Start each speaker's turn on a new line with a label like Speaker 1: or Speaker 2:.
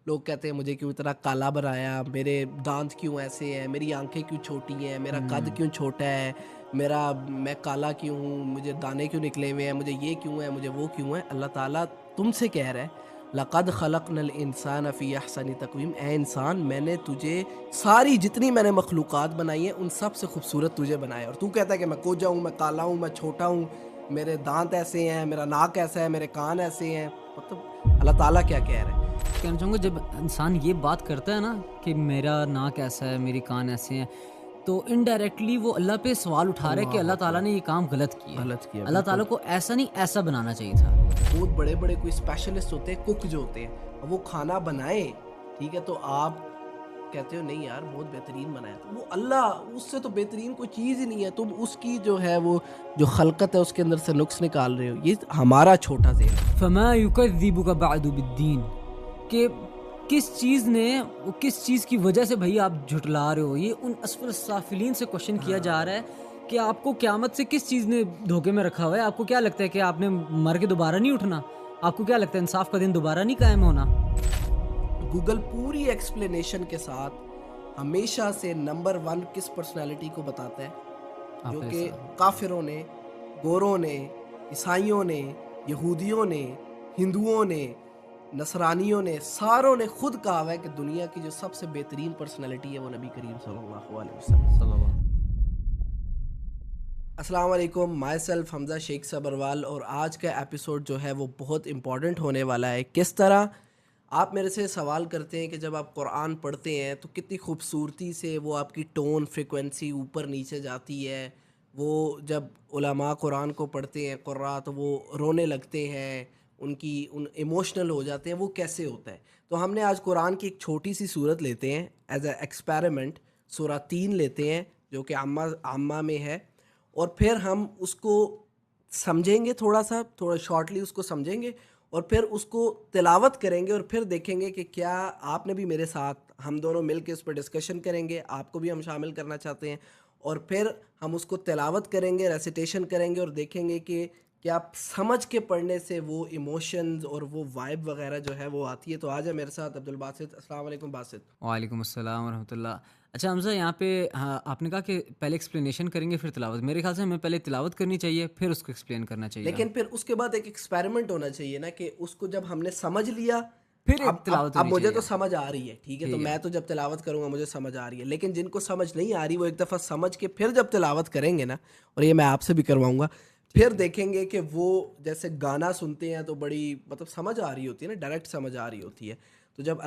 Speaker 1: लोग कहते हैं मुझे क्यों इतना काला बनाया, मेरे दांत क्यों ऐसे हैं, मेरी आंखें क्यों छोटी हैं, मेरा कद
Speaker 2: हुँ।
Speaker 1: क्यों छोटा है, मैं काला क्यों हूँ, मुझे दाने क्यों निकले हुए हैं, मुझे ये क्यों है, मुझे वो क्यों है। अल्लाह ताला तुमसे कह रहा है, लक़द खलक़नल इंसान फ़ी अहसनि तक़वीम, ए इंसान मैंने तुझे सारी जितनी मैंने मखलूक़ात बनाई हैं उन सब से खूबसूरत तुझे बनाया है। और तू कहता है कि मैं कोजा हूँ, मैं काला हूँ, मैं छोटा हूँ, मेरे दाँत ऐसे हैं, मेरा नाक ऐसा है, मेरे कान ऐसे हैं। मतलब अल्लाह ताला क्या कह रहा है?
Speaker 2: कहना चाहूँगा जब इंसान ये बात करता है ना कि मेरा नाक ऐसा है, मेरे कान ऐसे हैं, तो इनडायरेक्टली वो अल्लाह पे सवाल उठा रहा है कि
Speaker 1: अल्लाहु
Speaker 2: अल्लाह ताला
Speaker 1: अकबर!
Speaker 2: ने ये काम गलत किया है।
Speaker 1: गलत किया,
Speaker 2: अल्लाह ताला
Speaker 1: बिल्कुल।
Speaker 2: को ऐसा नहीं ऐसा बनाना चाहिए था।
Speaker 1: बहुत बड़े-बड़े कोई स्पेशलिस्ट होते हैं, कुक जो होते हैं, अब वो खाना बनाएँ, ठीक है? तो आप कहते हो नहीं यार बहुत बेहतरीन बनाया। तो वो अल्लाह उससे तो बेहतरीन कोई चीज़ ही नहीं है। तुम उसकी जो है वो जो खलकत है उसके अंदर से नुक्स निकाल रहे हो। ये हमारा छोटा ज़हन है।
Speaker 2: फमा युकज़्ज़िबुका बअदु बिद्दीन कि किस चीज़ की वजह से भई आप झुठला रहे हो? ये उन असफल साफिलीन से क्वेश्चन किया जा रहा है कि आपको क़यामत से किस चीज़ ने धोखे में रखा हुआ है? आपको क्या लगता है कि आपने मर के दोबारा नहीं उठना? आपको क्या लगता है इंसाफ का दिन दोबारा नहीं कायम होना?
Speaker 1: गूगल पूरी एक्सप्लेनेशन के साथ हमेशा से नंबर 1 किस पर्सनैलिटी को बताता है? जो
Speaker 2: आपका
Speaker 1: कि
Speaker 2: हिसाब
Speaker 1: काफ़िरों ने, गोरों ने, ईसाइयों ने, यहूदियों ने, हिंदुओं ने, नसरानियों ने, सारों ने खुद कहा हुआ है कि दुनिया की जो सबसे बेहतरीन पर्सनैलिटी है वो नबी करीम सल्लल्लाहु अलैहि वसल्लम।
Speaker 2: सल्लल्लाहु
Speaker 1: अस्सलाम वालेकुम, माई सेल्फ हमज़ा शेख सबरवाल। और आज का एपिसोड जो है वो बहुत इम्पॉर्टेंट होने वाला है। किस तरह आप मेरे से सवाल करते हैं कि जब आप कुरान पढ़ते हैं तो कितनी खूबसूरती से वो आपकी टोन फ्रिक्वेंसी ऊपर नीचे जाती है। वो जब उलमा कुरान को पढ़ते हैं कुर्रा तो वो रोने लगते हैं, उनकी उन इमोशनल हो जाते हैं, वो कैसे होता है? तो हमने आज कुरान की एक छोटी सी सूरत लेते हैं एज अ एक्सपेरिमेंट, सूरा 3 लेते हैं जो कि अम्मा अम्मा में है, और फिर हम उसको समझेंगे, थोड़ा शॉर्टली उसको समझेंगे और फिर उसको तिलावत करेंगे और फिर देखेंगे कि क्या आपने भी मेरे साथ, हम दोनों मिल के उस पर डिस्कशन करेंगे, आपको भी हम शामिल करना चाहते हैं। और फिर हम उसको तिलावत करेंगे, रेसिटेशन करेंगे और देखेंगे कि क्या आप समझ के पढ़ने से वो इमोशंस और वो वाइब वगैरह जो है वो आती है। तो आज है मेरे साथ अब्दुल बासित। अस्सलाम वालेकुम बासित।
Speaker 2: वालेकुम अस्सलाम वरहमतुल्लाह। अच्छा हमज़ा यहाँ पे हाँ, आपने कहा कि पहले एक्सप्लेनेशन करेंगे फिर तिलावत। मेरे ख़्याल से हमें पहले तिलावत करनी चाहिए, फिर उसको एक्सप्लेन करना चाहिए।
Speaker 1: लेकिन फिर उसके बाद एक एक्सपेरिमेंट होना चाहिए ना कि उसको जब हमने समझ लिया,
Speaker 2: फिर एक
Speaker 1: अब
Speaker 2: तिलावत
Speaker 1: अब
Speaker 2: होनी
Speaker 1: मुझे तो
Speaker 2: चाहिए।
Speaker 1: समझ आ रही है, ठीक है? तो
Speaker 2: ठीक है।
Speaker 1: मैं तो जब तिलावत करूँगा मुझे समझ आ रही है, लेकिन जिनको समझ नहीं आ रही वो एक दफ़ा समझ के फिर जब तिलावत करेंगे ना, और ये मैं आपसे भी करवाऊँगा, फिर
Speaker 2: ठीक है।
Speaker 1: देखेंगे कि वो जैसे गाना सुनते हैं तो बड़ी मतलब समझ आ रही होती है ना, डायरेक्ट समझ आ रही होती है। तो जब